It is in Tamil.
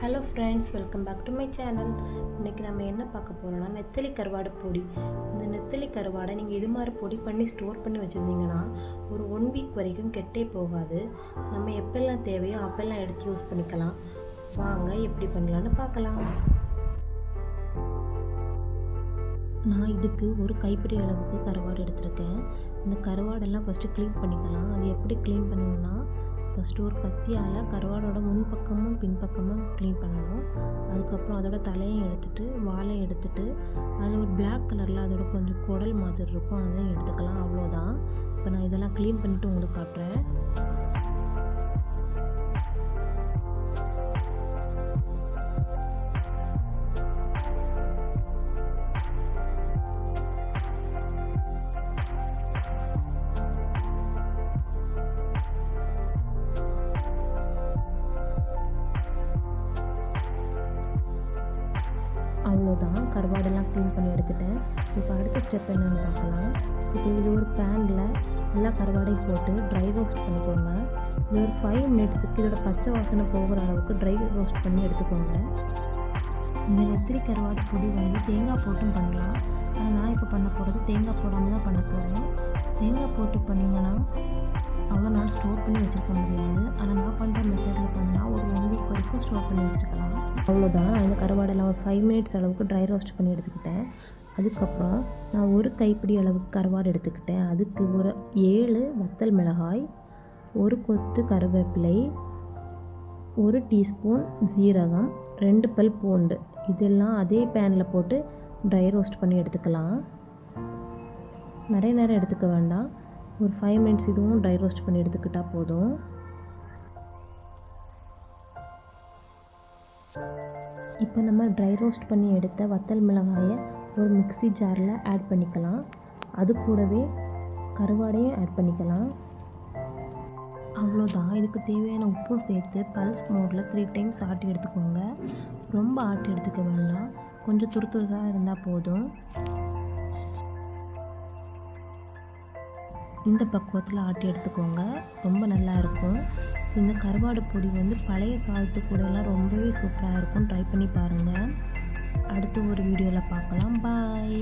Hello friends, welcome back to my channel. இன்றைக்கி நம்ம என்ன பார்க்க போகிறோம்னா நெத்தலி கருவாடு பொடி. இந்த நெத்தலி கருவாடை நீங்கள் இது மாதிரி பொடி பண்ணி ஸ்டோர் பண்ணி வச்சுருந்தீங்கன்னா ஒரு 1 வீக் வரைக்கும் கெட்டே போகாது. நம்ம எப்போல்லாம் தேவையோ அப்போல்லாம் எடுத்து யூஸ் பண்ணிக்கலாம். வாங்க எப்படி பண்ணலான்னு பார்க்கலாம். நான் இதுக்கு ஒரு கைப்பிடி அளவுக்கு கருவாடு எடுத்திருக்கேன். இந்த கருவாடெல்லாம் ஃபஸ்ட்டு க்ளீன் பண்ணிக்கலாம். அது எப்படி க்ளீன் பண்ணணும்னா, ஃபஸ்ட்டு ஒரு கத்தியால் கருவாடோட முன்பக்கமும் பின்பக்கமும் க்ளீன் பண்ணணும். அதுக்கப்புறம் அதோட தலையும் எடுத்துகிட்டு வாலையும் எடுத்துகிட்டு அதில் ஒரு பிளாக் கலரில் அதோட கொஞ்சம் குடல் மாதிரி இருக்கும், அதையும் எடுத்துக்கலாம். அவ்வளோதான். இப்போ நான் இதெல்லாம் க்ளீன் பண்ணிவிட்டு உங்களுக்கு காட்டுறேன். அவ்வளோதான், கருவாடெல்லாம் க்ளீன் பண்ணி எடுத்துட்டேன். இப்போ அடுத்த ஸ்டெப் என்னென்னு பார்க்கலாம். இப்போ இது ஒரு பேனில் எல்லா கருவாடையும் போட்டு ட்ரை ரோஸ்ட் பண்ணிக்கோங்க. இது ஒரு 5 மினிட்ஸுக்கு இதோட பச்சை வாசனை போகிற அளவுக்கு ட்ரை ரோஸ்ட் பண்ணி எடுத்துக்கோங்க. இந்த நெத்திலி கருவாடு பொடி தேங்காய் போட்டும் பண்ணலாம். ஆனால் நான் இப்போ பண்ண போகிறது தேங்காய் போடாமல் தான் பண்ண போகிறேன். தேங்காய் போட்டு பண்ணிங்கன்னா அவ்வளோ நாள் ஸ்டோர் பண்ணி வச்சுருக்க முடியாது. ஆனால் நான் பண்ணுற மெத்தடில் பண்ணால் ஒரு 1 வீக் வரைக்கும் ஸ்டோர் பண்ணி வச்சுருக்கலாம். அவ்வளோதான். நான் இந்த கருவாடெல்லாம் ஒரு 5 மினிட்ஸ் அளவுக்கு ட்ரை ரோஸ்ட் பண்ணி எடுத்துக்கிட்டேன். அதுக்கப்புறம் நான் ஒரு கைப்பிடி அளவுக்கு கருவாடு எடுத்துக்கிட்டேன். அதுக்கு ஒரு 7 வத்தல் மிளகாய், ஒரு கொத்து கருவேப்பிலை, 1 டீஸ்பூன் ஜீரகம், 2 பல் பூண்டு, இதெல்லாம் அதே பேனில் போட்டு ட்ரை ரோஸ்ட் பண்ணி எடுத்துக்கலாம். நிறைய நேரம் எடுத்துக்க வேண்டாம். ஒரு 5 மினிட்ஸ் இதுவும் ட்ரை ரோஸ்ட் பண்ணி எடுத்துக்கிட்டால் போதும். இப்போ நம்ம ட்ரை ரோஸ்ட் பண்ணி எடுத்த வத்தல் மிளகாயை ஒரு மிக்ஸி ஜாரில் ஆட் பண்ணிக்கலாம். அது கூடவே கருவாடையும் ஆட் பண்ணிக்கலாம். அவ்வளோதான். இதுக்கு தேவையான உப்பும் சேர்த்து பல்ஸ் மோடில் 3 டைம்ஸ் ஆட்டி எடுத்துக்கோங்க. ரொம்ப ஆட்டி எடுத்துக்க வேண்டாம், கொஞ்சம் துருதுருதாக இருந்தால் போதும். இந்த பக்குவத்தில் ஆட்டி எடுத்துக்கோங்க, ரொம்ப நல்லா இருக்கும். இந்த கருவாடு பொடி பழைய சாதத்து கூடலாம் ரொம்பவே சூப்பராக இருக்கும். ட்ரை பண்ணி பாருங்கள். அடுத்து ஒரு வீடியோவில் பார்க்கலாம். பாய்.